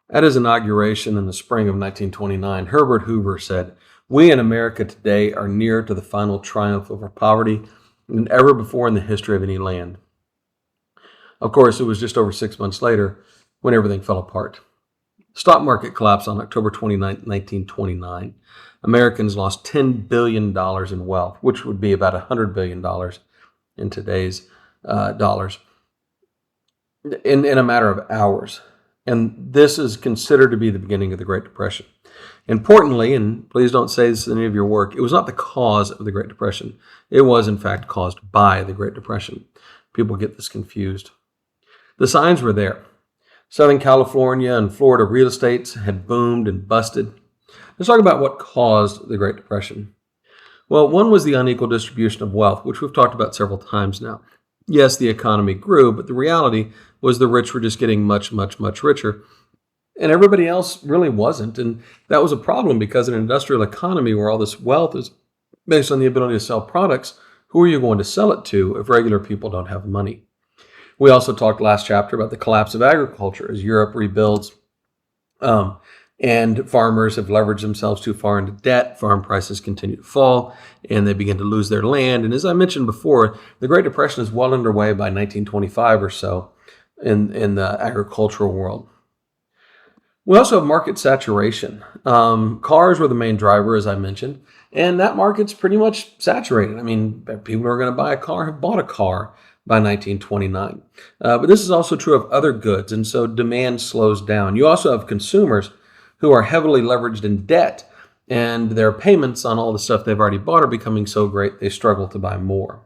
At his inauguration in the spring of 1929, Herbert Hoover said, "We in America today are nearer to the final triumph over poverty than ever before in the history of any land." Of course, it was just over 6 months later when everything fell apart. The stock market collapsed on October 29, 1929. Americans lost $10 billion in wealth, which would be about $100 billion in today's dollars, in a matter of hours. And this is considered to be the beginning of the Great Depression. Importantly, and please don't say this in any of your work, it was not the cause of the Great Depression. It was, in fact, caused by the Great Depression. People get this confused. The signs were there. Southern California and Florida real estates had boomed and busted. Let's talk about what caused the Great Depression. Well, one was the unequal distribution of wealth, which we've talked about several times now. Yes, the economy grew, but the reality was the rich were just getting much, much, much richer, and everybody else really wasn't. And that was a problem because in an industrial economy where all this wealth is based on the ability to sell products, who are you going to sell it to if regular people don't have money? We also talked last chapter about the collapse of agriculture as Europe rebuilds, and farmers have leveraged themselves too far into debt. Farm prices continue to fall, and they begin to lose their land. And as I mentioned before, the Great Depression is well underway by 1925 or so in the agricultural world. We also have market saturation. Cars were the main driver, as I mentioned, and that market's pretty much saturated. I mean, people who are going to buy a car have bought a car by 1929. But this is also true of other goods, and so demand slows down. You also have consumers who are heavily leveraged in debt, and their payments on all the stuff they've already bought are becoming so great they struggle to buy more.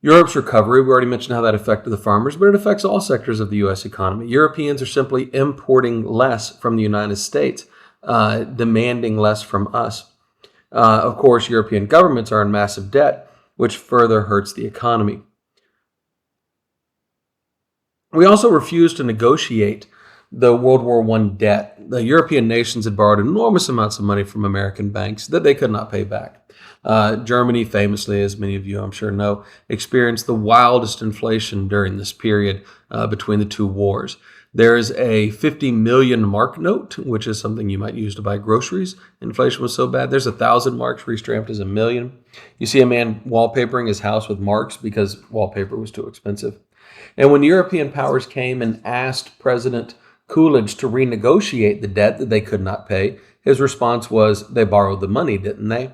Europe's recovery, we already mentioned how that affected the farmers, but it affects all sectors of the U.S. economy. Europeans are simply importing less from the United States, demanding less from us. Of course, European governments are in massive debt, which further hurts the economy. We also refused to negotiate the World War I debt. The European nations had borrowed enormous amounts of money from American banks that they could not pay back. Germany, famously, as many of you I'm sure know, experienced the wildest inflation during this period between the two wars. There is a 50 million mark note, which is something you might use to buy groceries. Inflation was so bad. There's 1,000 marks re-stamped as a million. You see a man wallpapering his house with marks because wallpaper was too expensive. And when European powers came and asked President Coolidge to renegotiate the debt that they could not pay, his response was, they borrowed the money, didn't they?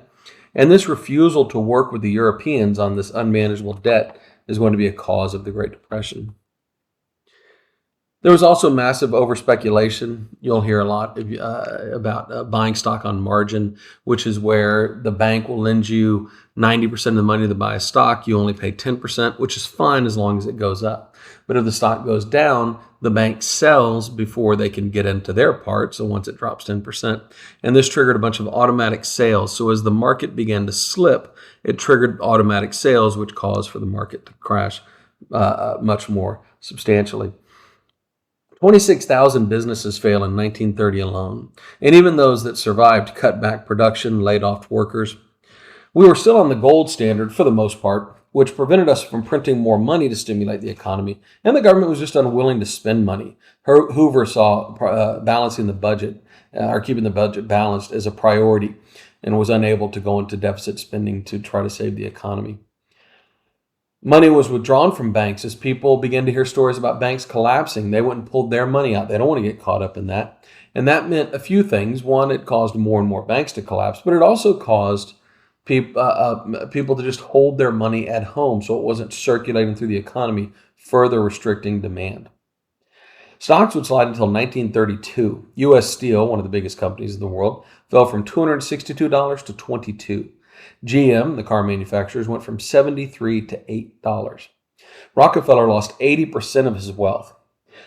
And this refusal to work with the Europeans on this unmanageable debt is going to be a cause of the Great Depression. There was also massive overspeculation. You'll hear a lot about buying stock on margin, which is where the bank will lend you 90% of the money to buy a stock. You only pay 10%, which is fine as long as it goes up. But if the stock goes down, the bank sells before they can get into their part, so once it drops 10%. And this triggered a bunch of automatic sales. So as the market began to slip, it triggered automatic sales, which caused for the market to crash much more substantially. 26,000 businesses failed in 1930 alone, and even those that survived cut back production, laid off workers. We were still on the gold standard for the most part, which prevented us from printing more money to stimulate the economy, and the government was just unwilling to spend money. Hoover saw balancing the budget, or keeping the budget balanced, as a priority, and was unable to go into deficit spending to try to save the economy. Money was withdrawn from banks as people began to hear stories about banks collapsing. They went and pulled their money out. They don't want to get caught up in that. And that meant a few things. One, it caused more and more banks to collapse, but it also caused people to just hold their money at home so it wasn't circulating through the economy, further restricting demand. Stocks would slide until 1932. U.S. Steel, one of the biggest companies in the world, fell from $262 to $22. GM, the car manufacturers, went from $73 to $8. Rockefeller lost 80% of his wealth.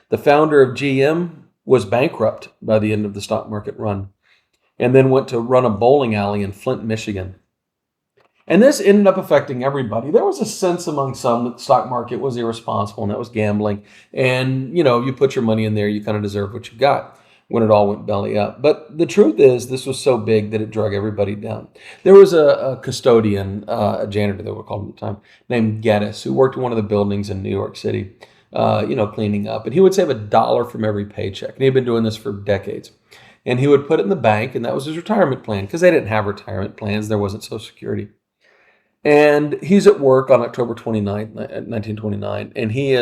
The founder of GM was bankrupt by the end of the stock market run, and then went to run a bowling alley in Flint, Michigan. And this ended up affecting everybody. There was a sense among some that the stock market was irresponsible and that was gambling. And, you put your money in there, you kind of deserve what you got when it all went belly up. But the truth is, this was so big that it drug everybody down. There was a custodian, a janitor, they were called at the time, named Geddes, who worked in one of the buildings in New York City. cleaning up. And he would save $1 from every paycheck. And he had been doing this for decades. And he would put it in the bank, and that was his retirement plan, because they didn't have retirement plans. There wasn't Social Security. And he's at work on October 29th, 1929, and he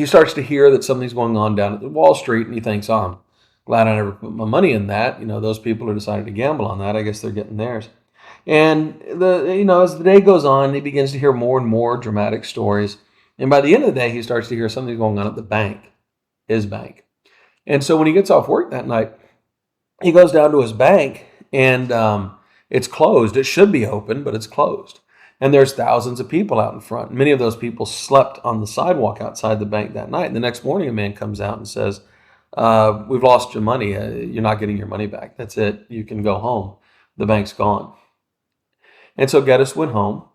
starts to hear that something's going on down at the Wall Street, and he thinks, oh, I'm glad I never put my money in that. Those people who decided to gamble on that, I guess they're getting theirs. And as the day goes on, he begins to hear more and more dramatic stories. And by the end of the day, he starts to hear something going on at the bank, his bank. And so when he gets off work that night, he goes down to his bank, and it's closed. It should be open, but it's closed. And there's thousands of people out in front. Many of those people slept on the sidewalk outside the bank that night. And the next morning, a man comes out and says, we've lost your money. You're not getting your money back. That's it. You can go home. The bank's gone. And so Geddes went home,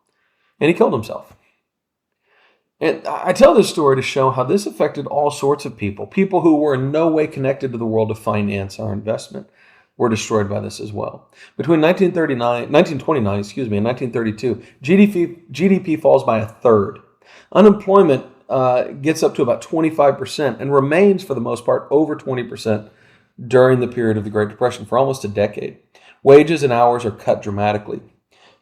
and he killed himself. And I tell this story to show how this affected all sorts of people. People who were in no way connected to the world of finance or investment were destroyed by this as well. Between 1929, and 1932, GDP falls by a third. Unemployment gets up to about 25% and remains, for the most part, over 20% during the period of the Great Depression for almost a decade. Wages and hours are cut dramatically.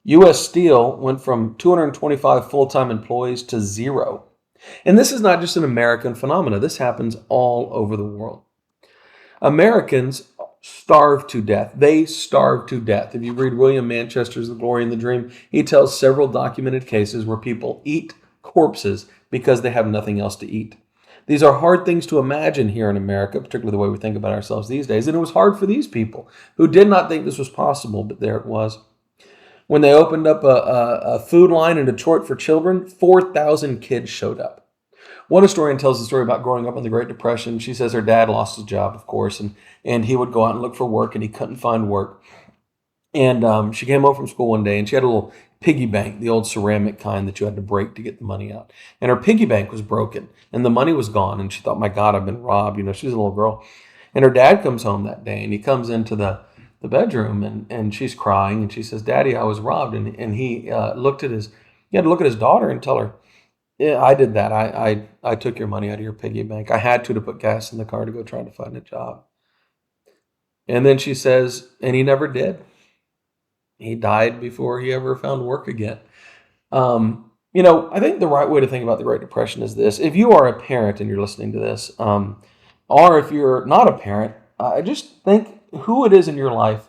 U.S. Steel went from 225 full-time employees to 0. And this is not just an American phenomenon. This happens all over the world. Americans starve to death. They starve to death. If you read William Manchester's The Glory and the Dream, he tells several documented cases where people eat corpses because they have nothing else to eat. These are hard things to imagine here in America, particularly the way we think about ourselves these days. And it was hard for these people who did not think this was possible, but there it was. When they opened up a food line in Detroit for children, 4,000 kids showed up. One historian tells the story about growing up in the Great Depression. She says her dad lost his job, of course, and he would go out and look for work, and he couldn't find work. And she came home from school one day, and she had a little piggy bank, the old ceramic kind that you had to break to get the money out. And her piggy bank was broken, and the money was gone, and she thought, my God, I've been robbed. She's a little girl. And her dad comes home that day, and he comes into the bedroom, and she's crying, and she says, Daddy, I was robbed. And he he had to look at his daughter and tell her, yeah, I did that. I took your money out of your piggy bank. I had to put gas in the car to go try to find a job. And then she says, and he never did. He died before he ever found work again. I think the right way to think about the Great Depression is this. If you are a parent and you're listening to this, or if you're not a parent, just think who it is in your life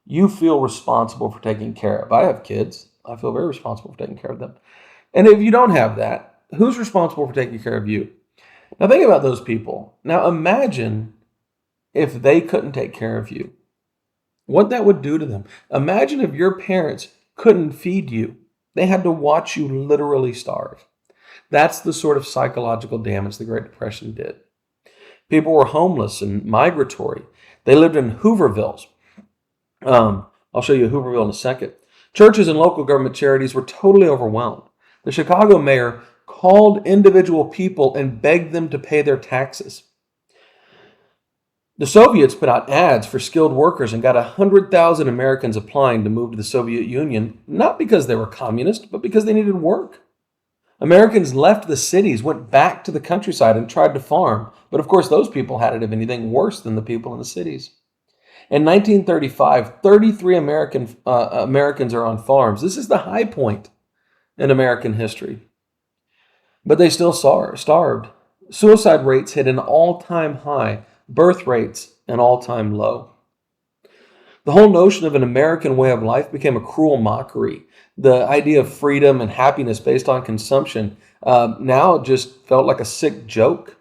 you feel responsible for taking care of. I have kids. I feel very responsible for taking care of them. And if you don't have that, who's responsible for taking care of you? Now think about those people. Now imagine if they couldn't take care of you. What that would do to them. Imagine if your parents couldn't feed you. They had to watch you literally starve. That's the sort of psychological damage the Great Depression did. People were homeless and migratory. They lived in Hoovervilles. I'll show you Hooverville in a second. Churches and local government charities were totally overwhelmed. The Chicago mayor called individual people and begged them to pay their taxes. The Soviets put out ads for skilled workers and got 100,000 Americans applying to move to the Soviet Union, not because they were communist, but because they needed work. Americans left the cities, went back to the countryside and tried to farm. But of course, those people had it, if anything, worse than the people in the cities. In 1935, 33 Americans are on farms. This is the high point in American history. But they still starved. Suicide rates hit an all-time high. Birth rates an all-time low. The whole notion of an American way of life became a cruel mockery. The idea of freedom and happiness based on consumption now just felt like a sick joke.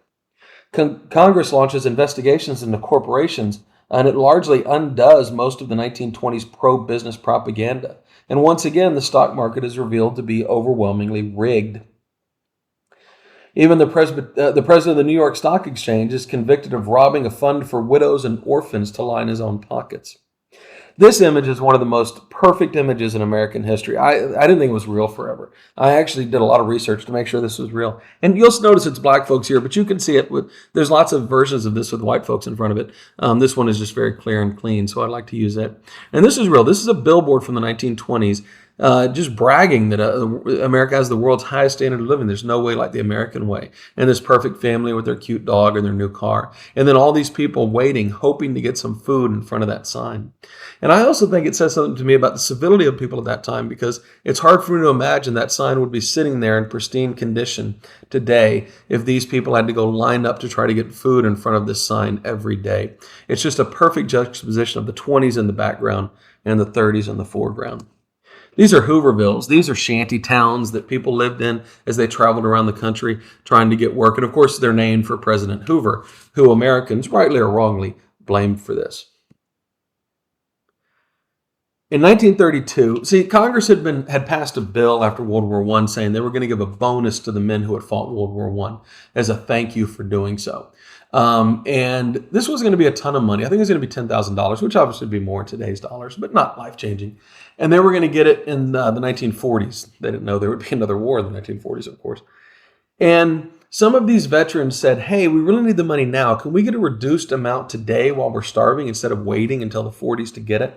Congress launches investigations into corporations, and it largely undoes most of the 1920s pro-business propaganda. And once again, the stock market is revealed to be overwhelmingly rigged. Even the president of the New York Stock Exchange is convicted of robbing a fund for widows and orphans to line his own pockets. This image is one of the most perfect images in American history. I didn't think it was real forever. I actually did a lot of research to make sure this was real. And you'll notice it's black folks here, but you can see it. There's lots of versions of this with white folks in front of it. This one is just very clear and clean, so I'd like to use it. And this is real. This is a billboard from the 1920s just bragging that America has the world's highest standard of living. There's no way like the American way. And this perfect family with their cute dog and their new car. And then all these people waiting, hoping to get some food in front of that sign. And I also think it says something to me about the civility of people at that time, because it's hard for me to imagine that sign would be sitting there in pristine condition today if these people had to go line up to try to get food in front of this sign every day. It's just a perfect juxtaposition of the 20s in the background and the 30s in the foreground. These are Hoovervilles. These are shanty towns that people lived in as they traveled around the country trying to get work. And of course, they're named for President Hoover, who Americans, rightly or wrongly, blamed for this. In 1932, Congress had passed a bill after World War I saying they were going to give a bonus to the men who had fought World War I as a thank you for doing so. And this was going to be a ton of money. I think it was going to be $10,000, which obviously would be more in today's dollars, but not life-changing. And they were going to get it in the 1940s. They didn't know there would be another war in the 1940s, of course. And some of these veterans said, hey, we really need the money now. Can we get a reduced amount today while we're starving instead of waiting until the 40s to get it?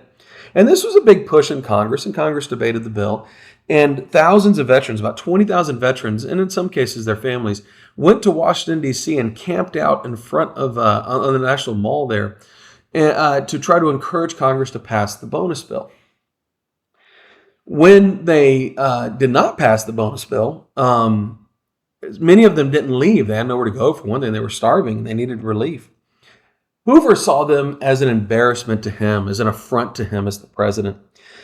And this was a big push in Congress, and Congress debated the bill. And thousands of veterans, about 20,000 veterans, and in some cases their families, went to Washington, D.C. and camped out in front of on the National Mall there to try to encourage Congress to pass the bonus bill. When they did not pass the bonus bill, many of them didn't leave. They had nowhere to go. For one thing, they were starving. They needed relief. Hoover saw them as an embarrassment to him, as an affront to him as the president.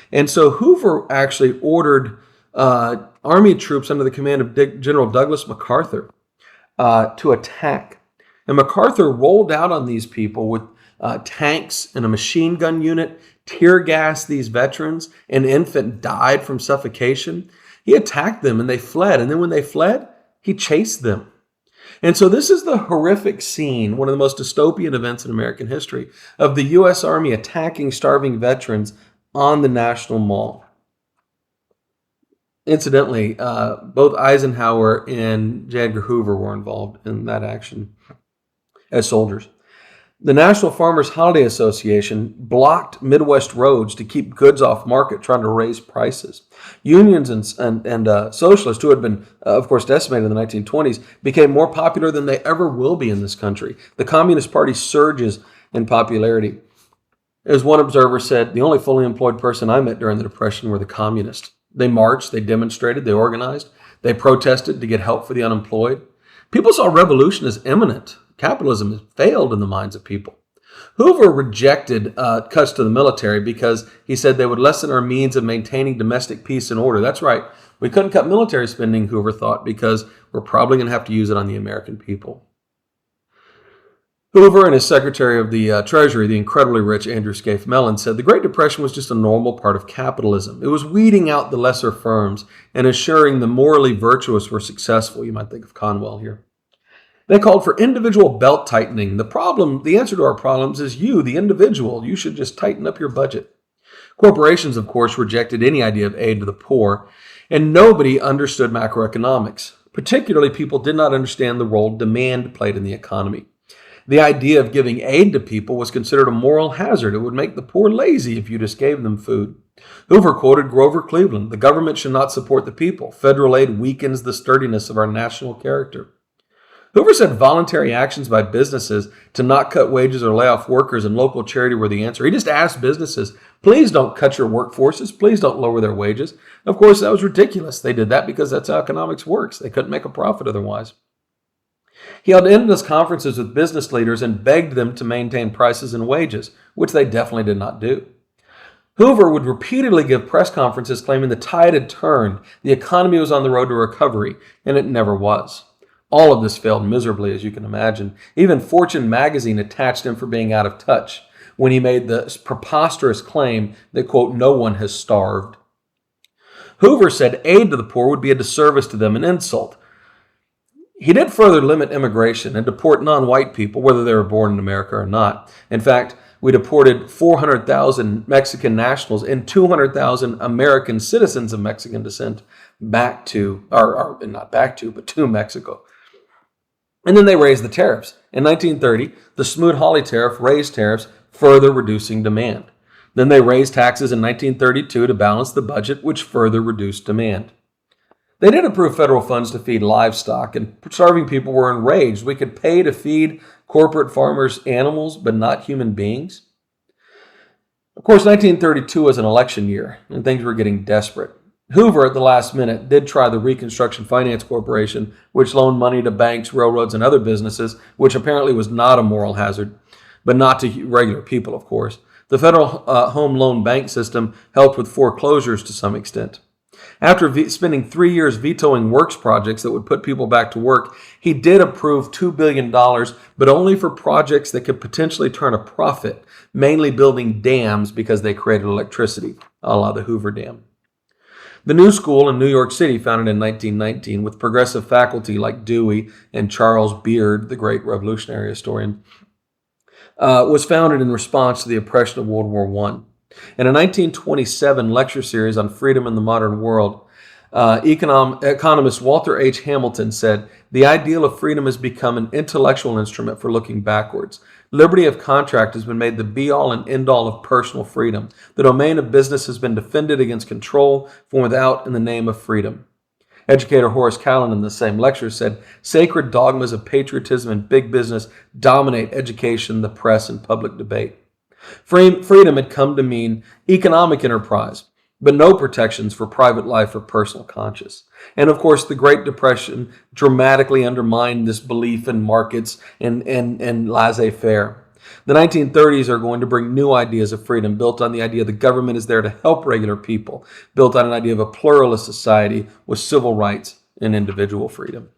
And so Hoover actually ordered Army troops under the command of General Douglas MacArthur to attack. And MacArthur rolled out on these people with tanks and a machine gun unit, tear gassed these veterans. An infant died from suffocation. He attacked them and they fled. And then when they fled, he chased them. And so this is the horrific scene, one of the most dystopian events in American history, of the U.S. Army attacking starving veterans on the National Mall. Incidentally, both Eisenhower and J. Edgar Hoover were involved in that action as soldiers. The National Farmers Holiday Association blocked Midwest roads to keep goods off market, trying to raise prices. Unions and socialists, who had been, of course, decimated in the 1920s, became more popular than they ever will be in this country. The Communist Party surges in popularity. As one observer said, the only fully employed person I met during the Depression were the communists. They marched, they demonstrated, they organized, they protested to get help for the unemployed. People saw revolution as imminent. Capitalism has failed in the minds of people. Hoover rejected cuts to the military because he said they would lessen our means of maintaining domestic peace and order. That's right. We couldn't cut military spending, Hoover thought, because we're probably going to have to use it on the American people. Hoover and his Secretary of the Treasury, the incredibly rich Andrew Scaife Mellon, said the Great Depression was just a normal part of capitalism. It was weeding out the lesser firms and assuring the morally virtuous were successful. You might think of Conwell here. They called for individual belt tightening. The answer to our problems is you, the individual. You should just tighten up your budget. Corporations, of course, rejected any idea of aid to the poor, and nobody understood macroeconomics. Particularly, people did not understand the role demand played in the economy. The idea of giving aid to people was considered a moral hazard. It would make the poor lazy if you just gave them food. Hoover quoted Grover Cleveland, "The government should not support the people. Federal aid weakens the sturdiness of our national character." Hoover said voluntary actions by businesses to not cut wages or lay off workers and local charity were the answer. He just asked businesses, please don't cut your workforces. Please don't lower their wages. Of course, that was ridiculous. They did that because that's how economics works. They couldn't make a profit otherwise. He held endless conferences with business leaders and begged them to maintain prices and wages, which they definitely did not do. Hoover would repeatedly give press conferences claiming the tide had turned, the economy was on the road to recovery, and it never was. All of this failed miserably, as you can imagine. Even Fortune magazine attached him for being out of touch when he made the preposterous claim that, quote, no one has starved. Hoover said aid to the poor would be a disservice to them, an insult. He did further limit immigration and deport non-white people, whether they were born in America or not. In fact, we deported 400,000 Mexican nationals and 200,000 American citizens of Mexican descent back to, to Mexico. And then they raised the tariffs. In 1930, the Smoot-Hawley tariff raised tariffs, further reducing demand. Then they raised taxes in 1932 to balance the budget, which further reduced demand. They did approve federal funds to feed livestock, and starving people were enraged. We could pay to feed corporate farmers animals, but not human beings. Of course, 1932 was an election year, and things were getting desperate. Hoover, at the last minute, did try the Reconstruction Finance Corporation, which loaned money to banks, railroads, and other businesses, which apparently was not a moral hazard, but not to regular people, of course. The Federal Home Loan Bank System helped with foreclosures to some extent. After spending 3 years vetoing works projects that would put people back to work, he did approve $2 billion, but only for projects that could potentially turn a profit, mainly building dams because they created electricity, a la the Hoover Dam. The New School in New York City, founded in 1919 with progressive faculty like Dewey and Charles Beard, the great Revolutionary historian, was founded in response to the oppression of World War I. In a 1927 lecture series on freedom in the modern world, economist Walter H. Hamilton said, "The ideal of freedom has become an intellectual instrument for looking backwards. Liberty of contract has been made the be-all and end-all of personal freedom. The domain of business has been defended against control from without in the name of freedom." Educator Horace Callan in the same lecture said, "Sacred dogmas of patriotism and big business dominate education, the press, and public debate." Freedom had come to mean economic enterprise, but no protections for private life or personal conscience. And of course, the Great Depression dramatically undermined this belief in markets and laissez-faire. The 1930s are going to bring new ideas of freedom built on the idea the government is there to help regular people, built on an idea of a pluralist society with civil rights and individual freedom.